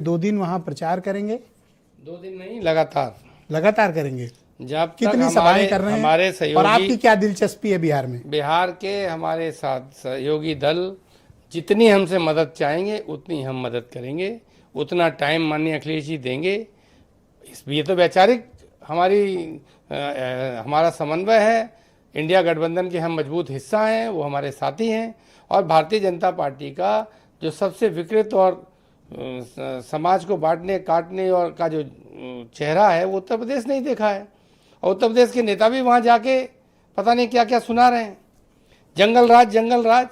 2 दिन वहां प्रचार करेंगे? 2 दिन नहीं, लगातार लगातार करेंगे। जब कितनी तक सभाएं कर रहे हैं हमारे और सहयोगी, आपकी क्या दिलचस्पी है बिहार में? बिहार के हमारे साथ सहयोगी दल जितनी हमसे मदद चाहेंगे उतनी हम मदद करेंगे, उतना टाइम माननीय अखिलेश जी देंगे। ये तो वैचारिक हमारा समन्वय है। इंडिया गठबंधन के हम मजबूत हिस्सा हैं, वो हमारे साथी हैं। और भारतीय जनता पार्टी का जो सबसे विकृत और समाज को बांटने काटने और का जो चेहरा है वो उत्तर प्रदेश नहीं देखा है। और उत्तर प्रदेश के नेता भी वहाँ जाके पता नहीं क्या क्या सुना रहे हैं। जंगल राज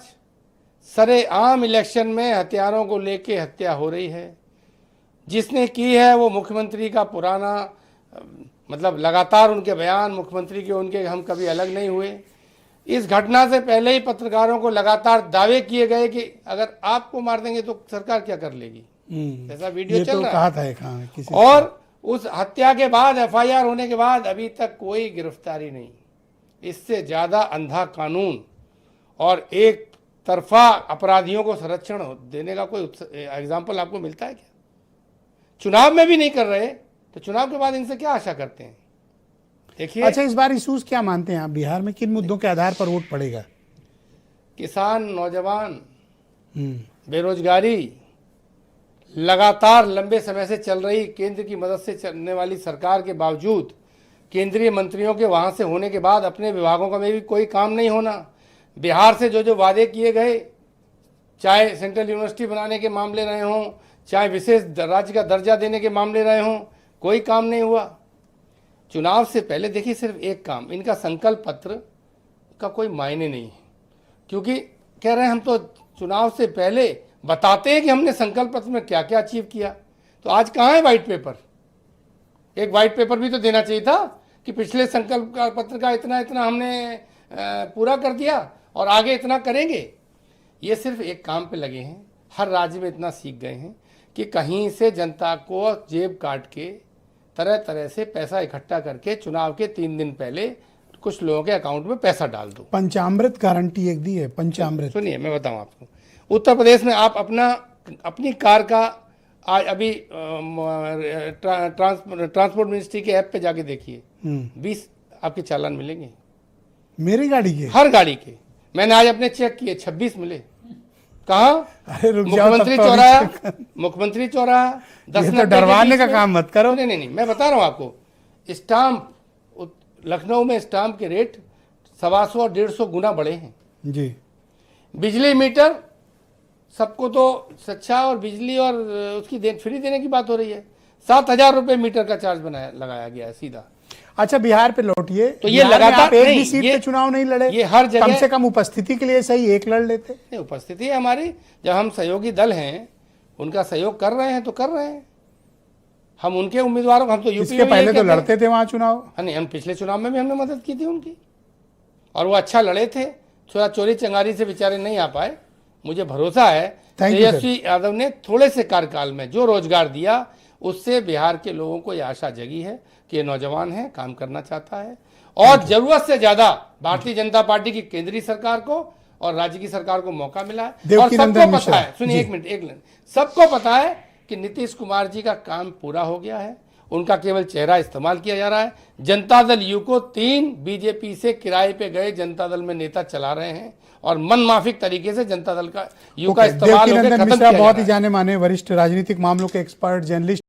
सरेआम इलेक्शन में हथियारों को लेके हत्या हो रही है। जिसने की है वो मुख्यमंत्री का पुराना, मतलब लगातार उनके बयान, मुख्यमंत्री के उनके हम कभी अलग नहीं हुए। इस घटना से पहले ही पत्रकारों को लगातार दावे किए गए कि अगर आपको मार देंगे तो सरकार क्या कर लेगी, ऐसा वीडियो चल रहा कहा था किसी और उस हत्या के बाद एफआईआर होने के बाद अभी तक कोई गिरफ्तारी नहीं। इससे ज्यादा अंधा कानून और एक तरफा अपराधियों को संरक्षण देने का कोई एग्जाम्पल आपको मिलता है क्या? चुनाव में भी नहीं कर रहे तो चुनाव के बाद इनसे क्या आशा करते हैं? देखिए, अच्छा, इस बार इशूज क्या मानते हैं आप? बिहार में किन मुद्दों के आधार पर वोट पड़ेगा? किसान, नौजवान, बेरोजगारी, लगातार लंबे समय से चल रही केंद्र की मदद से चलने वाली सरकार के बावजूद, केंद्रीय मंत्रियों के वहां से होने के बाद अपने विभागों का में भी कोई काम नहीं होना। बिहार से जो जो वादे किए गए, चाहे सेंट्रल यूनिवर्सिटी बनाने के मामले रहे हों, चाहे विशेष राज्य का दर्जा देने के मामले रहे हों, कोई काम नहीं हुआ। चुनाव से पहले देखिए सिर्फ एक काम, इनका संकल्प पत्र का कोई मायने नहीं है, क्योंकि कह रहे हैं हम तो चुनाव से पहले बताते हैं कि हमने संकल्प पत्र में क्या क्या अचीव किया। तो आज कहाँ है वाइट पेपर? एक वाइट पेपर भी तो देना चाहिए था कि पिछले संकल्प का पत्र का इतना इतना हमने पूरा कर दिया और आगे इतना करेंगे। ये सिर्फ एक काम पे लगे हैं। हर राज्य में इतना सीख गए हैं कि कहीं से जनता को जेब काट के तरह तरह से पैसा इकट्ठा करके चुनाव के 3 दिन पहले कुछ लोगों के अकाउंट में पैसा डाल दो। पंचामृत गारंटी एक दी है, पंचामृत। सुनिए मैं बताऊं आपको, उत्तर प्रदेश में आप अपनी कार का आज अभी ट्रांसपोर्ट मिनिस्ट्री के ऐप पे जाके देखिए, 20 आपके चालान मिलेंगे मेरी गाड़ी के, हर गाड़ी के। मैंने आज अपने चेक किए, 26 मिले। कहाँ? मुख्यमंत्री चौराहा 10 तो डरवाने का काम मत करो। नहीं, मैं बता रहा हूँ आपको। स्टाम्प लखनऊ में स्टाम्प के रेट 125 और 150 गुना बढ़े हैं जी। बिजली मीटर सबको तो सच्चा और बिजली और उसकी फ्री देने की बात हो रही है। 7,000 रुपए मीटर का चार्ज लगाया गया है सीधा। अच्छा, बिहार पे लौटिए। तो ये लगातार एक भी सीट पे चुनाव नहीं लड़े? ये हर जगह, कम से कम उपस्थिति के लिए सही एक लड़ लेते। नहीं, उपस्थिति है हमारी। जब हम सहयोगी दल हैं, उनका सहयोग कर रहे हैं तो कर रहे हैं। हम उनके उम्मीदवारों को, हम तो यूपी में पहले तो लड़ते थे वहां चुनाव। नहीं, हम पिछले चुनाव में भी हमने मदद की थी उनकी और वो अच्छा लड़े थे। थोड़ा चोरी चंगारी से बेचारे नहीं आ पाए। मुझे भरोसा है तेजस्वी यादव ने थोड़े से कार्यकाल में जो रोजगार दिया उससे बिहार के लोगों को यह आशा जगी है कि ये नौजवान है, काम करना चाहता है। और जरूरत से ज्यादा भारतीय जनता पार्टी की केंद्रीय सरकार को और राज्य की सरकार को मौका मिला है। और सबको पता है, सुनिए एक मिनट, सबको पता है कि नीतीश कुमार जी का काम पूरा हो गया है। उनका केवल चेहरा इस्तेमाल किया जा रहा है। जनता दल यू को 3 बीजेपी से किराए पे गए जनता दल में नेता चला रहे हैं और मनमाफिक तरीके से जनता दल का यू का इस्तेमाल होकर खत्म किया जा रहा है। बहुत ही जाने माने वरिष्ठ राजनीतिक मामलों के एक्सपर्ट, जर्नलिस्ट